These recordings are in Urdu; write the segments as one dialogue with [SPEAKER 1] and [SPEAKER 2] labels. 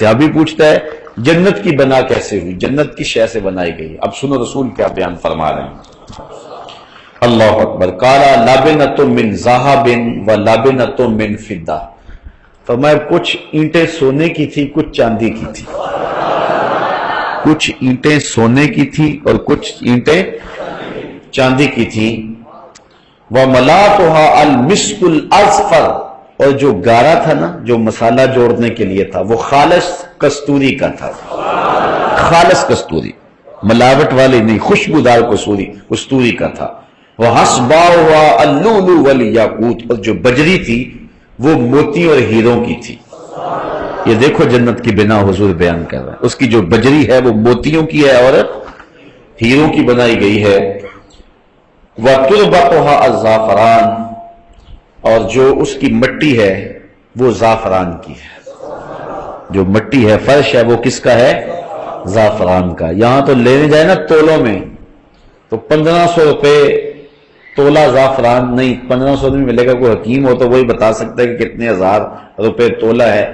[SPEAKER 1] صحابی پوچھتا ہے جنت کی بنا کیسے ہوئی؟ جنت کی شے سے بنائی گئی۔ اب سنو رسول کیا بیان فرما رہے ہیں، اللہ اکبر۔ قال لابنۃ من ذهب ولابنۃ من فضہ، فرمایا کچھ اینٹیں سونے کی تھی، کچھ چاندی کی تھی۔ کچھ اینٹیں سونے کی تھی اور کچھ اینٹیں چاندی کی تھی۔ وَمَلَاتُهَا الْمِسْكُ الْأَزْفَرُ، اور جو گارا تھا نا، جو مسالہ جوڑنے کے لیے تھا، وہ خالص کستوری کا تھا، خالص کستوری، ملاوٹ والی نہیں، خوشبودار کستوری کا تھا۔ وَحَسْبَاؤُهَا اللُّؤْلُؤُ وَالْيَاقُوتُ، اور جو بجری تھی وہ موتی اور ہیروں کی تھی۔ یہ دیکھو جنت کی بنا حضور بیان کر رہا ہے، اس کی جو بجری ہے وہ موتیوں کی ہے اور ہیروں کی بنائی گئی ہے۔ وَتُرْبَتُهَا الزَّعْفَرَانُ، اور جو اس کی مٹی ہے وہ زعفران کی ہے، جو مٹی ہے، فرش ہے، وہ کس کا ہے؟ زعفران کا۔ یہاں تو لینے جائے نا تولوں میں تو 1500 روپے تولہ زعفران، نہیں 1500 نہیں ملے گا، کوئی حکیم ہو تو وہی بتا سکتا ہے کہ کتنے ہزار روپے تولہ ہے،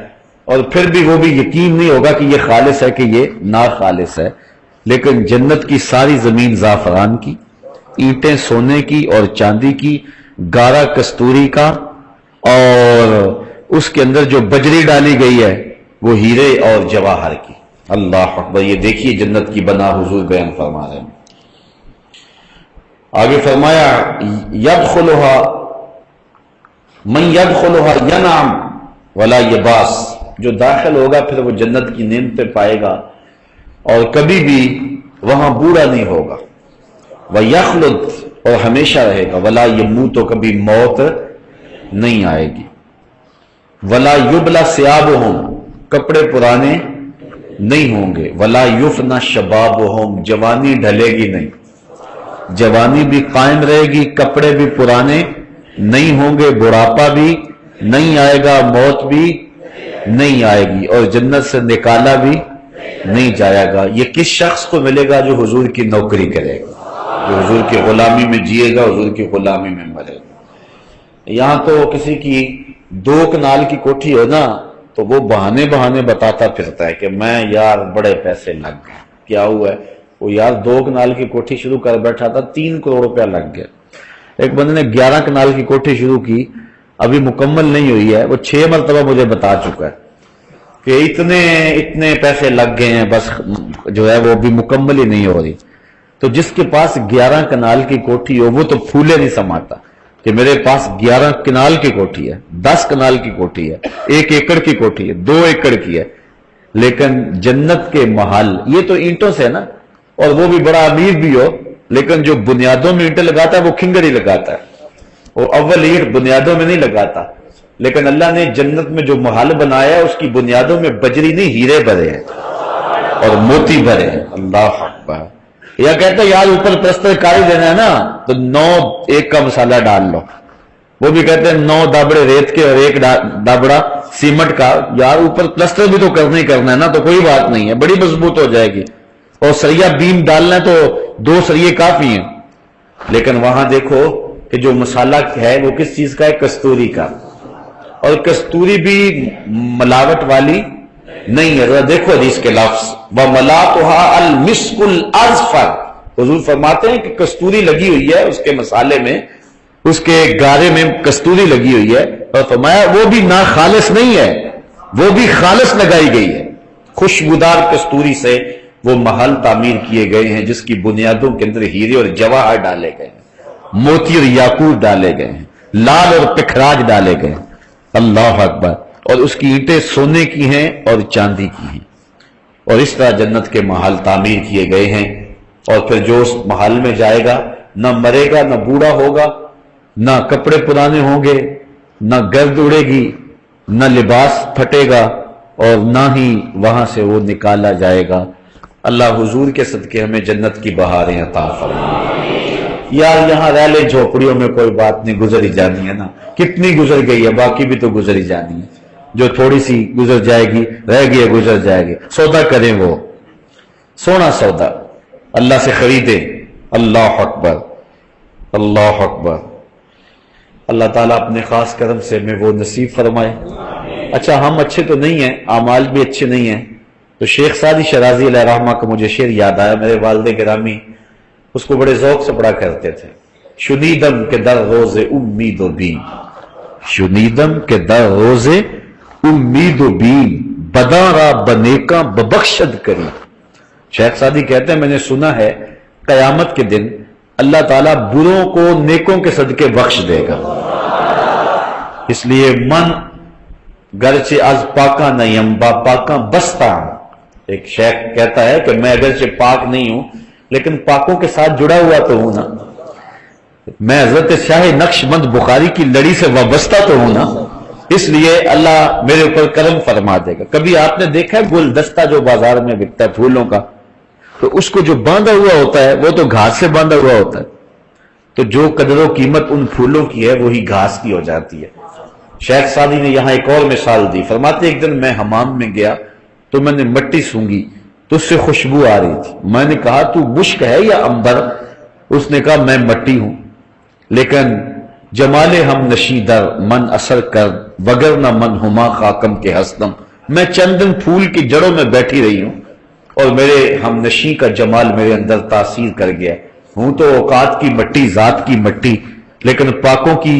[SPEAKER 1] اور پھر بھی وہ بھی یقین نہیں ہوگا کہ یہ خالص ہے کہ یہ ناخالص ہے۔ لیکن جنت کی ساری زمین زعفران کی، اینٹیں سونے کی اور چاندی کی، گارا کستوری کا، اور اس کے اندر جو بجری ڈالی گئی ہے وہ ہیرے اور جواہر کی۔ اللہ اکبر۔ یہ دیکھیے جنت کی بنا حضور بیان فرما رہے ہیں۔ آگے فرمایا یدخلها من یدخلها ینعم ولا یباس، جو داخل ہوگا پھر وہ جنت کی نعمتیں پائے گا اور کبھی بھی وہاں بوڑھا نہیں ہوگا۔ وَيَخْلُدْ، اور ہمیشہ رہے گا۔ وَلَا يَمُوتُ، تو کبھی موت نہیں آئے گی۔ وَلَا يُبْلَى ثِيَابُهُمْ، کپڑے پرانے نہیں ہوں گے۔ وَلَا يُفْنَى شَبَابُهُمْ، جوانی ڈھلے گی نہیں، جوانی بھی قائم رہے گی، کپڑے بھی پرانے نہیں ہوں گے، بڑھاپا بھی نہیں آئے گا، موت بھی نہیں آئے گی، اور جنت سے نکالا بھی نہیں جائے گا۔ یہ کس شخص کو ملے گا؟ جو حضور کی نوکری کرے گا، جو حضور کی غلامی میں جیے گا، حضور کی غلامی میں مرے گا۔ یہاں تو کسی کی 2 کنال کی کوٹھی ہو نا تو وہ بہانے بتاتا پھرتا ہے کہ میں یار بڑے پیسے لگ گئے۔ کیا ہوا ہے؟ وہ یار 2 کنال کی کوٹھی شروع کر بیٹھا تھا، 3 کروڑ روپیہ لگ گیا۔ ایک بندے نے 11 کنال کی کوٹھی شروع کی، ابھی مکمل نہیں ہوئی ہے، وہ 6 مرتبہ مجھے بتا چکا ہے کہ اتنے پیسے لگ گئے ہیں، بس جو ہے وہ بھی مکمل ہی نہیں ہو رہی۔ تو جس کے پاس 11 کنال کی کوٹھی ہو وہ تو پھولے نہیں سماتا کہ میرے پاس 11 کنال کی کوٹھی ہے، 10 کنال کی کوٹھی ہے، 1 ایکڑ کی کوٹھی ہے، 2 ایکڑ کی ہے، لیکن جنت کے محل یہ تو اینٹوں سے ہے نا، اور وہ بھی بڑا امیر بھی ہو، لیکن جو بنیادوں میں اینٹیں لگاتا ہے وہ کھنگر ہی لگاتا ہے، وہ اول اینٹ بنیادوں میں نہیں لگاتا۔ لیکن اللہ نے جنت میں جو محل بنایا ہے اس کی بنیادوں میں بجری نہیں، ہیرے بھرے ہیں اور موتی بھرے ہیں۔ اللہ اکبر۔ یا کہتا ہے یار اوپر پلسٹر کاری دینا ہے نا تو 9 ایک کا مسالہ ڈال لو، وہ بھی کہتے ہیں 9 دابڑے ریت کے اور 1 دابڑا سیمنٹ کا، یار اوپر پلسٹر بھی تو کرنا ہی کرنا ہے نا، تو کوئی بات نہیں ہے، بڑی مضبوط ہو جائے گی، اور سریا بیم ڈالنا ہے تو 2 سریے کافی ہیں۔ لیکن وہاں دیکھو کہ جو مسالہ ہے وہ کس چیز کا ہے؟ کستوری کا، اور کستوری بھی ملاوٹ والی نہیں ہے۔ ذرا دیکھو حدیث کے لفظ، وَمَلَاتُهَا الْمِسْكُ الْأَزْفَرُ، حضور فرماتے ہیں کہ کستوری لگی ہوئی ہے اس کے مسالے میں، اس کے گارے میں کستوری لگی ہوئی ہے، اور فرمایا وہ بھی ناخالص نہیں ہے، وہ بھی خالص لگائی گئی ہے۔ خوشبودار کستوری سے وہ محل تعمیر کیے گئے ہیں جس کی بنیادوں کے اندر ہیرے اور جواہر ڈالے گئے ہیں، موتی اور یاقوت ڈالے گئے ہیں، لال اور پکھراج ڈالے گئے ہیں۔ اللہ اکبر۔ اور اس کی اینٹیں سونے کی ہیں اور چاندی کی ہیں، اور اس طرح جنت کے محل تعمیر کیے گئے ہیں۔ اور پھر جو اس محل میں جائے گا نہ مرے گا، نہ بوڑھا ہوگا، نہ کپڑے پرانے ہوں گے، نہ گرد اڑے گی، نہ لباس پھٹے گا، اور نہ ہی وہاں سے وہ نکالا جائے گا۔ اللہ حضور کے صدقے ہمیں جنت کی بہاریں عطا فرمائے۔ یار یہاں رہ لے جھوپڑیوں میں کوئی بات نہیں، گزر ہی جانی ہے نا، کتنی گزر گئی ہے، باقی بھی تو گزر ہی جانی ہے، جو تھوڑی سی گزر جائے گی، رہ گئی ہے گزر جائے گی۔ سودا کریں، وہ سونا سودا اللہ سے خریدے۔ اللہ اکبر، اللہ اکبر۔ اللہ تعالیٰ اپنے خاص کرم سے ہمیں وہ نصیب فرمائے اچھا ہم اچھے تو نہیں ہیں، اعمال بھی اچھے نہیں ہیں، تو شیخ سعدی شرازی علیہ رحمہ کا مجھے شعر یاد آیا، میرے والد گرامی اس کو بڑے ذوق سے پڑھا کرتے تھے۔ شنیدم کے در روز امید و بین، شنیدم کے در روز امید و بین، بداں را بنیکاں ببخشد کری۔ شیخ سعدی کہتے ہیں میں نے سنا ہے قیامت کے دن اللہ تعالیٰ بروں کو نیکوں کے صدقے بخش دے گا، اس لیے من گرچہ از پاکاں نیم با پاکاں بستا ہوں۔ ایک شیخ کہتا ہے کہ میں اگرچہ پاک نہیں ہوں لیکن پاکوں کے ساتھ جڑا ہوا تو ہوں نا، میں حضرت شاہ نقش بند بخاری کی لڑی سے وابستہ تو ہوں نا، اس لیے اللہ میرے اوپر کرم فرما دے گا۔ کبھی آپ نے دیکھا ہے گلدستہ جو بازار میں بکتا ہے پھولوں کا، تو اس کو جو باندھا ہوا ہوتا ہے وہ تو گھاس سے باندھا ہوا ہوتا ہے، تو جو قدر و قیمت ان پھولوں کی ہے وہی گھاس کی ہو جاتی ہے۔ شیخ سعدی نے یہاں ایک اور مثال دی، فرماتے ایک دن میں حمام میں گیا تو میں نے مٹی سونگھی تو اس سے خوشبو آ رہی تھی، میں نے کہا تو مشک ہے یا عنبر؟ اس نے کہا میں مٹی ہوں، لیکن جمال ہم نشیدر من اثر کر وگرنہ من ہما خاکم کے ہستم، میں چند دن پھول کی جڑوں میں بیٹھی رہی ہوں اور میرے ہم نشی کا جمال میرے اندر تاثیر کر گیا، ہوں تو اوقات کی مٹی، ذات کی مٹی، لیکن پاکوں کی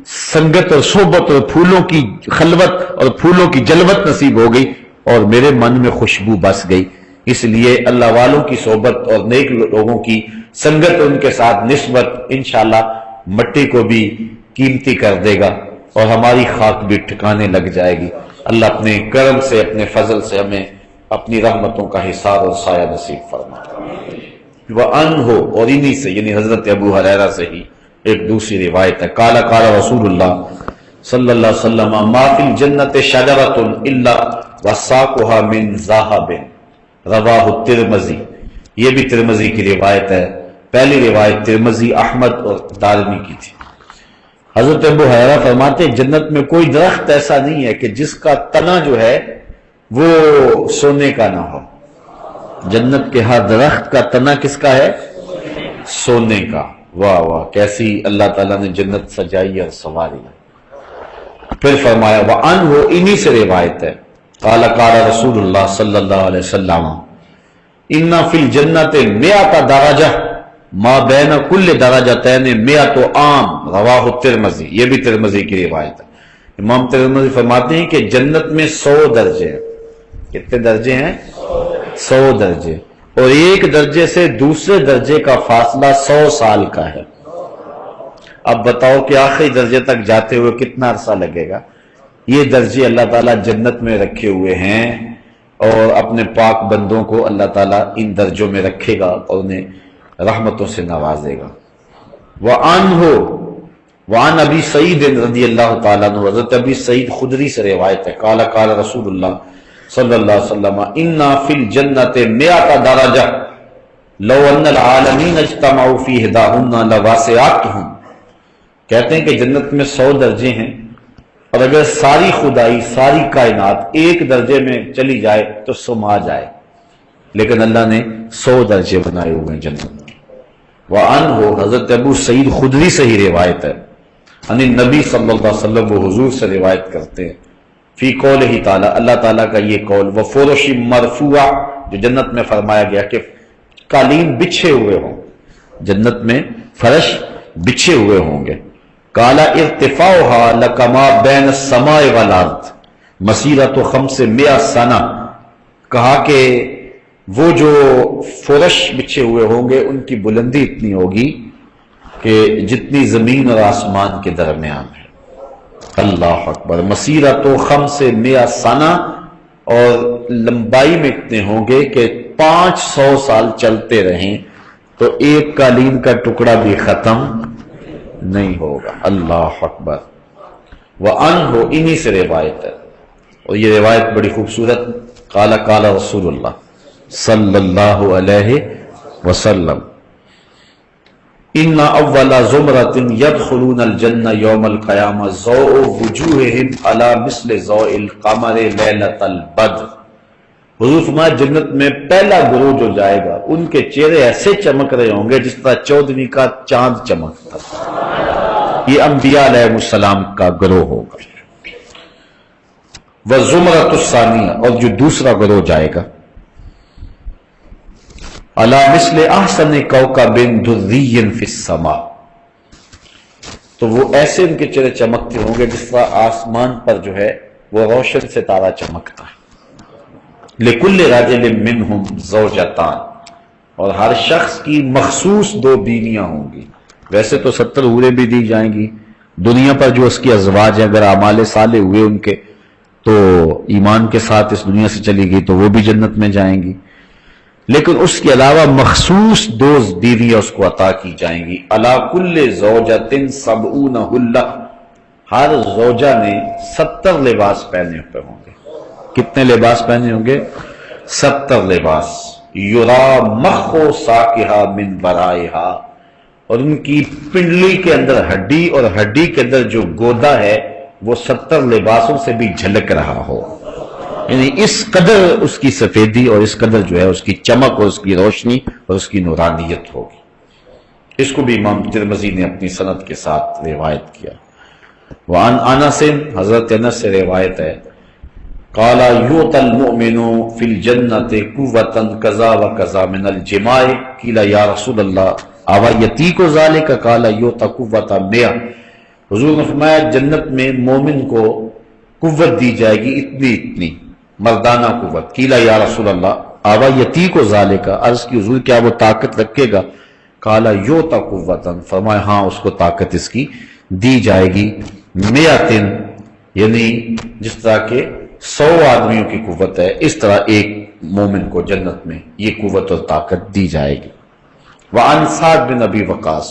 [SPEAKER 1] سنگت اور صحبت اور پھولوں کی خلوت اور پھولوں کی جلوت نصیب ہو گئی اور میرے من میں خوشبو بس گئی۔ اس لیے اللہ والوں کی صحبت اور نیک لوگوں کی سنگت، ان کے ساتھ نسبت انشاءاللہ مٹی کو بھی قیمتی کر دے گا اور ہماری خاک بھی ٹھکانے لگ جائے گی۔ اللہ اپنے کرم سے، اپنے فضل سے ہمیں اپنی رحمتوں کا حصار اور سایہ نصیب فرمائے۔ وَأَنْهُ، اور انہی سے یعنی حضرت ابو ہریرہ سے ہی ایک دوسری روایت ہے، قال قال رسول اللہ صلی اللہ علیہ وسلم ما فی الجنت شجرۃ الا وساقها من ذهب، رواہ الترمذی۔ یہ بھی ترمذی کی روایت ہے، پہلی روایت ترمذی، احمد اور دارمی کی تھی۔ حضرت ابو ہریرہ فرماتے جنت میں کوئی درخت ایسا نہیں ہے کہ جس کا تنا جو ہے وہ سونے کا نہ ہو، جنت کے ہر درخت کا تنا کس کا ہے؟ سونے کا۔ واہ واہ، کیسی اللہ تعالیٰ نے جنت سجائی اور سنواری۔ پھر فرمایا وَأَنْهُ، انہی سے روایت ہے، قال قال رسول اللہ صلی اللہ علیہ وسلم ان فی الجنت 100 درجہ ما بین کل درجتین 100 عام، رواہ الترمذی۔ یہ بھی ترمذی کی روایت ہے۔ امام ترمذی فرماتے ہیں کہ جنت میں 100 درجے ہیں۔ کتنے درجے ہیں؟ 100 درجے، اور ایک درجے سے دوسرے درجے کا فاصلہ 100 سال کا ہے۔ اب بتاؤ کہ آخری درجے تک جاتے ہوئے کتنا عرصہ لگے گا؟ یہ درجے اللہ تعالیٰ جنت میں رکھے ہوئے ہیں اور اپنے پاک بندوں کو اللہ تعالیٰ ان درجوں میں رکھے گا اور انہیں رحمتوں سے نوازے گا۔ وعن ابی سعید رضی اللہ تعالیٰ عنہ، حضرت ابی سعید خدری سے روایت ہے، قال قال رسول اللہ صلی اللہ علیہ وسلم انا فی الجنت 100 درجہ لو ان العالمین اجتمعوا فی احداہن لواسعتہم۔ کہتے ہیں کہ جنت میں 100 درجے ہیں اور اگر ساری خدائی، ساری کائنات ایک درجے میں چلی جائے تو سما جائے، لیکن اللہ نے 100 درجے بنائے ہوئے ہیں جنت میں۔ وعنہ، حضرت ابو سعید خدری سے ہی روایت ہے، یعنی نبی صلی اللہ علیہ وسلم وہ حضور سے روایت کرتے ہیں، فی قولہ تعالی، اللہ تعالیٰ کا یہ قول، وفرش مرفوع، جو جنت میں فرمایا گیا کہ قالین بچھے ہوئے ہوں، جنت میں فرش بچھے ہوئے ہوں گے۔ قال ارتفاعها لکما بین السماء والارض مسیرۃ 500 سنہ، کہا کہ وہ جو فرش بچھے ہوئے ہوں گے ان کی بلندی اتنی ہوگی کہ جتنی زمین اور آسمان کے درمیان ہے۔ اللہ اکبر، مسیرۃ 500 سنہ، اور لمبائی میں اتنے ہوں گے کہ 500 سال چلتے رہیں تو ایک قالین کا ٹکڑا بھی ختم نہیں ہوگا۔ اللہ اکبر۔ وعنہ، انہی سے روایت ہے، اور یہ روایت بڑی خوبصورت، قال قال رسول اللہ صلی اللہ علیہ وسلم ان اول زمرۃ يدخلون الجنہ یوم القیامہ ضوء وجوہہم علی مثل ضوء القمر لیلۃ البدر۔ حضور فرمایا جنت میں پہلا گروہ جو جائے گا ان کے چہرے ایسے چمک رہے ہوں گے جس طرح 14ویں کا چاند چمکتا۔ یہ انبیاء علیہ السلام کا گروہ ہوگا۔ وزمرۃ الثانیہ، اور جو دوسرا گروہ جائے گا، علی مثل احسن کوکب دری فی السماء، تو وہ ایسے ان کے چہرے چمکتے ہوں گے جس طرح آسمان پر جو ہے وہ روشن ستارہ چمکتا ہے۔ لکل رجل منہم زوجتان، اور ہر شخص کی مخصوص 2 بیویاں ہوں گی۔ ویسے تو 70 حوریں بھی دی جائیں گی دنیا پر جو اس کی ازواج ہیں، اگر اعمال صالح ہوئے ان کے تو ایمان کے ساتھ اس دنیا سے چلی گئی تو وہ بھی جنت میں جائیں گی، لیکن اس کے علاوہ مخصوص 2 بیویاں اس کو عطا کی جائیں گی۔ علی کل زوجۃ 70 حلہ، ہر زوجہ نے 70 لباس پہنے ہوئے ہوں گے۔ کتنے لباس پہنے ہوں گے؟ 70 لباس۔ یرا مخ ساقہا من ورائہا، اور ان کی پنڈلی کے اندر ہڈی اور ہڈی کے اندر جو گودا ہے وہ 70 لباسوں سے بھی جھلک رہا ہو، یعنی اس قدر اس کی سفیدی اور اس قدر جو ہے اس کی چمک اور اس کی روشنی اور اس کی نورانیت ہوگی۔ اس کو بھی امام ترمذی نے اپنی سند کے ساتھ روایت کیا۔ وعن انس، حضرت انس سے روایت ہے، قال یؤت المؤمن فی الجنۃ قوۃ کذا وکذا من الجماع، قیل یا رسول اللہ او یتیک ذلک، قال یؤت قوۃ 100۔ حضور نے فرمایا جنت میں مومن کو قوت دی جائے گی اتنی اتنی، مردانہ قوت۔ قیل یا رسول اللہ او یتیک ذلک، عرض کی حضور کیا وہ طاقت رکھے گا؟ قال یؤت قوۃ، فرمایا ہاں اس کو طاقت اس کی دی جائے گی، 100، یعنی جس طرح کہ 100 آدمیوں کی قوت ہے اس طرح ایک مومن کو جنت میں یہ قوت اور طاقت دی جائے گی۔ وعن سعد بن ابی وقاص،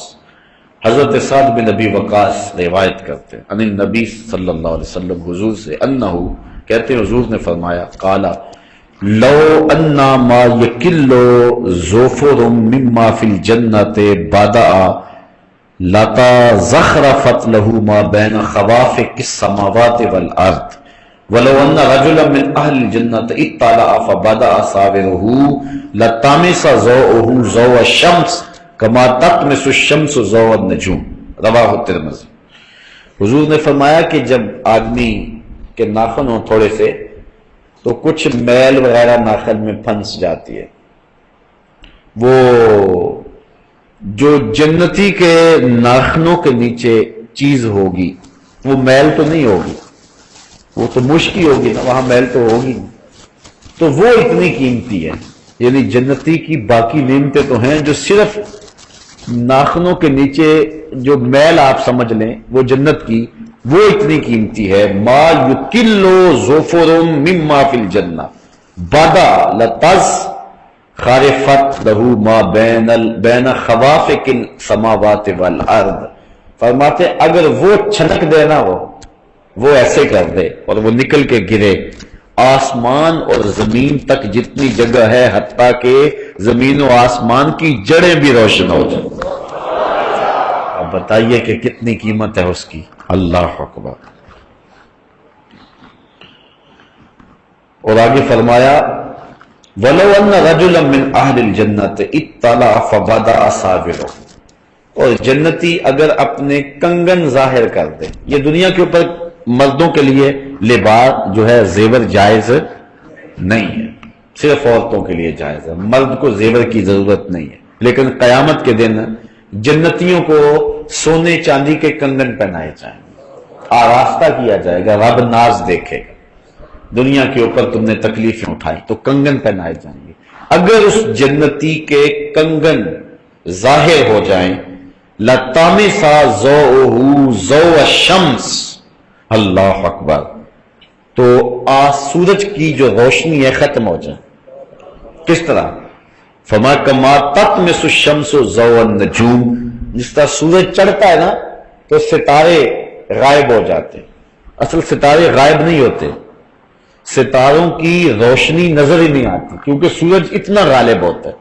[SPEAKER 1] حضرت سعد بن ابی وقاص روایت کرتے ہیں ان النبی صلی اللہ علیہ وسلم، حضور سے، انہو کہتے ہیں حضور نے فرمایا، قال لو انا ما یکل ظفر مما فی الجنت بدأ لتا زخرفت له ما بین خوافق السماوات والارض ولو ان رجلا من اہل الجنت اطلع فبدأ صابره لطمس ضوءه ضوء الشمس کما تطمس الشمس ضوء النجوم، رواہ الترمذی۔ حضور نے فرمایا کہ جب آدمی کے ناخن ہوں تھوڑے سے تو کچھ میل وغیرہ ناخن میں پھنس جاتی ہے، وہ جو جنتی کے ناخنوں کے نیچے چیز ہوگی وہ میل تو نہیں ہوگی، وہ تو مشکی ہوگی نا، وہاں میل تو ہوگی نہیں، تو وہ اتنی قیمتی ہے۔ یعنی جنتی کی باقی نعمتیں تو ہیں، جو صرف ناخنوں کے نیچے جو میل آپ سمجھ لیں وہ جنت کی، وہ اتنی قیمتی ہے۔ ما یکل ظفر مما فی الجنہ بدا لتز خارفت لہ ما بین خوافق السماوات والارض، فرماتے اگر وہ چھنک دے نا، وہ ایسے کر دے اور وہ نکل کے گرے، آسمان اور زمین تک جتنی جگہ ہے حتیٰ کہ زمین و آسمان کی جڑیں بھی روشن ہو جائیں۔ اب بتائیے کہ کتنی قیمت ہے اس کی، اللہ اکبر۔ اور آگے فرمایا وَلَوْ أَنَّ رَجُلًا مِّنْ أَهْلِ الْجَنَّةِ اطَّلَعَ فَبَدَأَ صَابِرُهُ، اور جنتی اگر اپنے کنگن ظاہر کر دے، یہ دنیا کے اوپر مردوں کے لیے لباس جو ہے زیور جائز نہیں ہے، صرف عورتوں کے لیے جائز ہے، مرد کو زیور کی ضرورت نہیں ہے، لیکن قیامت کے دن جنتیوں کو سونے چاندی کے کنگن پہنائے جائیں گے، آراستہ کیا جائے گا، رب ناز دیکھے گا۔ دنیا کے اوپر تم نے تکلیفیں اٹھائی تو کنگن پہنائے جائیں گے، اگر اس جنتی کے کنگن ظاہر ہو جائیں لَطَمِسَ ضَوْءُهُ ضَوْءَ الشَّمْسِ، اللہ اکبر، تو سورج کی جو روشنی ہے ختم ہو جائے۔ کس طرح؟ فما کما تطمس الشمس ضوء النجوم، جس طرح سورج چڑھتا ہے نا تو ستارے غائب ہو جاتے، اصل ستارے غائب نہیں ہوتے، ستاروں کی روشنی نظر ہی نہیں آتی کیونکہ سورج اتنا غالب ہوتا ہے۔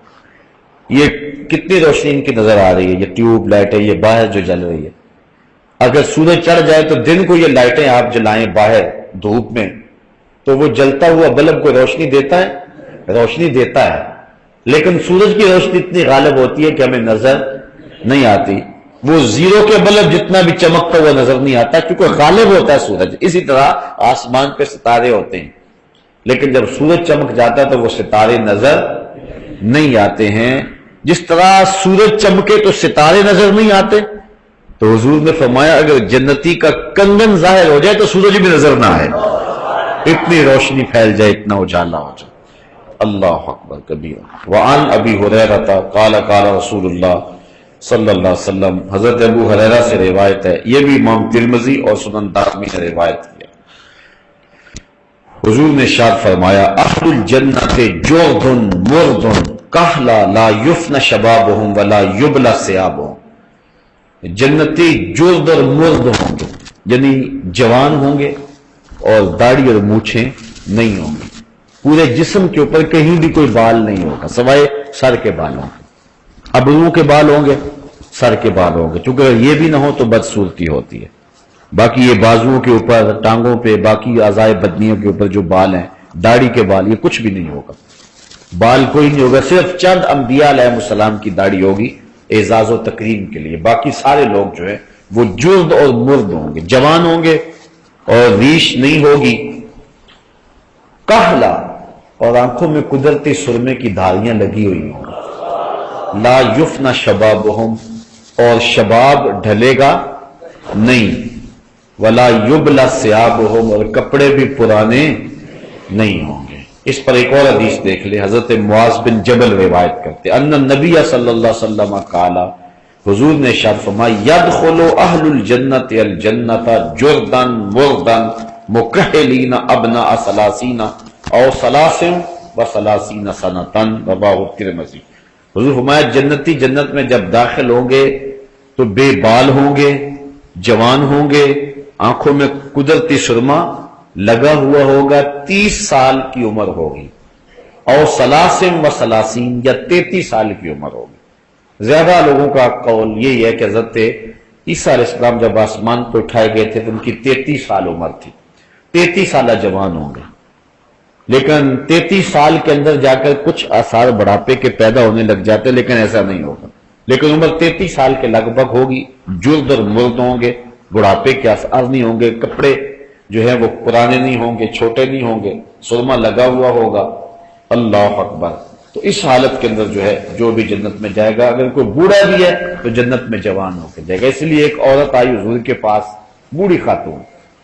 [SPEAKER 1] یہ کتنی روشنی ان کی نظر آ رہی ہے، یہ ٹیوب لائٹیں یہ باہر جو جل رہی ہے، اگر سورج چڑھ جائے تو دن کو یہ لائٹیں آپ جلائیں باہر دھوپ میں تو وہ جلتا ہوا بلب کو روشنی دیتا ہے، روشنی دیتا ہے، لیکن سورج کی روشنی اتنی غالب ہوتی ہے کہ ہمیں نظر نہیں آتی۔ وہ زیرو کے بلب جتنا بھی چمکتا ہوا نظر نہیں آتا کیونکہ غالب ہوتا ہے سورج. اسی طرح آسمان پہ ستارے ہوتے ہیں لیکن جب سورج چمک جاتا ہے تو وہ ستارے نظر نہیں آتے ہیں. جس طرح سورج چمکے تو ستارے نظر نہیں آتے. تو حضور نے فرمایا اگر جنتی کا کنگن ظاہر ہو جائے تو سورج بھی نظر نہ آئے, اتنی روشنی پھیل جائے, اتنا اجالا ہو جائے. اللہ اکبر کبیر. وعن ابی ہریرہ قال قال رسول اللہ صلی اللہ علیہ وسلم, حضرت ابو ہریرہ سے روایت ہے, یہ بھی امام ترمذی اور سنن دارمی نے روایت کیا. حضور نے ارشاد فرمایا اہل الجنت جرد مرد کہلا لا یفن شبابہم ولا یبلا ثیابہم. جنتی جرد اور مرد ہوں گے, یعنی جوان ہوں گے اور داڑھی اور مونچھیں نہیں ہوں گی. پورے جسم کے اوپر کہیں بھی کوئی بال نہیں ہوگا سوائے سر کے بالوں کے. ابرو کے بال ہوں گے, سر کے بال ہوں گے, چونکہ اگر یہ بھی نہ ہو تو بدصورتی ہوتی ہے. باقی یہ بازوؤں کے اوپر, ٹانگوں پہ, باقی اعضائے بدنیوں کے اوپر جو بال ہیں, داڑھی کے بال, یہ کچھ بھی نہیں ہوگا. بال کوئی نہیں ہوگا, صرف چند انبیاء علیہ السلام کی داڑھی ہوگی اعزاز و تکریم کے لیے. باقی سارے لوگ جو ہے وہ جرد اور مرد ہوں گے, جوان ہوں گے اور ریش نہیں ہوگی. کہلا, اور آنکھوں میں قدرتی سرمے کی دھاریاں لگی ہوئی ہوں. لا یفنا شبابہم, اور شباب ڈھلے گا نہیں. ولا یبلا ثیابہم, اور کپڑے بھی پرانے نہیں ہوں گے. اس پر ایک اور حدیث دیکھ لیں, حضرت معاذ بن جبل روایت کرتے ان النبی صلی اللہ علیہ وسلم قال, حضور نے ارشاد فرمایا یدخل اہل الجنت الجنت جردا مردا مکحلین ابناء ثلاثین او ثلاث و ثلاثین سنۃ رواه الترمذی. حضور فرمایا جنتی جنت میں جب داخل ہوں گے تو بے بال ہوں گے, جوان ہوں گے, آنکھوں میں قدرتی سرما لگا ہوا ہوگا, 30 سال کی عمر ہوگی, اور ثلاثم و ثلاثین یا 33 سال کی عمر ہوگی. زیادہ لوگوں کا قول یہی ہے کہ حضرت عیسیٰ علیہ السلام جب آسمان پہ اٹھائے گئے تھے تو ان کی 33 سال عمر تھی, 33 سالہ جوان ہوں گے. لیکن 33 سال کے اندر جا کر کچھ آثار بڑھاپے کے پیدا ہونے لگ جاتے, لیکن ایسا نہیں ہوگا. لیکن عمر 33 سال کے لگ بھگ ہوگی, جرد اور مرد ہوں گے, بڑھاپے کے آثار نہیں ہوں گے, کپڑے جو ہے وہ پرانے نہیں ہوں گے, چھوٹے نہیں ہوں گے, سرما لگا ہوا ہوگا. اللہ اکبر. تو اس حالت کے اندر جو ہے جو بھی جنت میں جائے گا, اگر کوئی بوڑھا بھی ہے تو جنت میں جوان ہو کے جائے گا. اس لیے ایک عورت آئی حضور کے پاس, بوڑھی خاتون,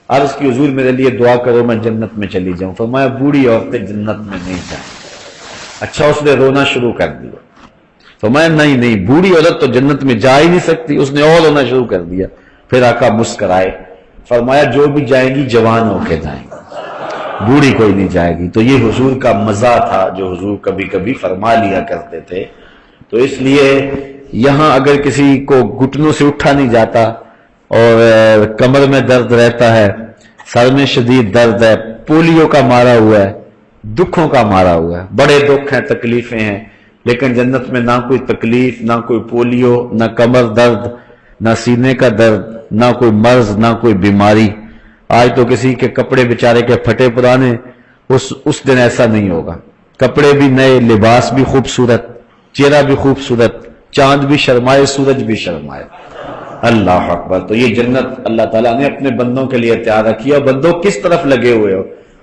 [SPEAKER 1] عرض کی حضور میرے لیے دعا کرو میں جنت میں چلی جاؤں. فرمایا بوڑھی عورتیں جنت میں نہیں جائیں. اچھا, اس نے رونا شروع کر دیا. فرمایا نہیں, بوڑھی عورت تو جنت میں جا ہی نہیں سکتی. اس نے اور رونا شروع کر دیا. پھر آقا مسکرائے, فرمایا جو بھی جائیں گی جوان ہو کے جائیں گی, بوڑھی کوئی نہیں جائے گی. تو یہ حضور کا مزہ تھا جو حضور کبھی کبھی فرما لیا کرتے تھے. تو اس لیے یہاں اگر کسی کو گھٹنوں سے اٹھا نہیں جاتا اور کمر میں درد رہتا ہے, سر میں شدید درد ہے, پولیو کا مارا ہوا ہے, دکھوں کا مارا ہوا ہے, بڑے دکھ ہیں, تکلیفیں ہیں, لیکن جنت میں نہ کوئی تکلیف, نہ کوئی پولیو, نہ کمر درد, نہ سینے کا درد, نہ کوئی مرض, نہ کوئی بیماری. آج تو کسی کے کپڑے بیچارے کے پھٹے پرانے, اس دن ایسا نہیں ہوگا. کپڑے بھی نئے, لباس بھی خوبصورت, چہرہ بھی خوبصورت, چاند بھی شرمائے, سورج بھی شرمائے. اللہ اکبر. تو یہ جنت اللہ تعالیٰ نے اپنے بندوں کے لیے تیار رکھی ہے. بندوں کس طرف لگے ہوئے ہو؟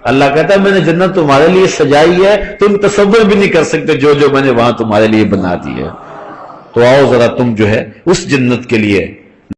[SPEAKER 1] اللہ کہتا ہے میں نے جنت تمہارے لیے سجائی ہے, تم تصور بھی نہیں کر سکتے جو میں نے وہاں تمہارے لیے بنا دی ہے. تو آؤ ذرا تم جو ہے اس جنت کے لیے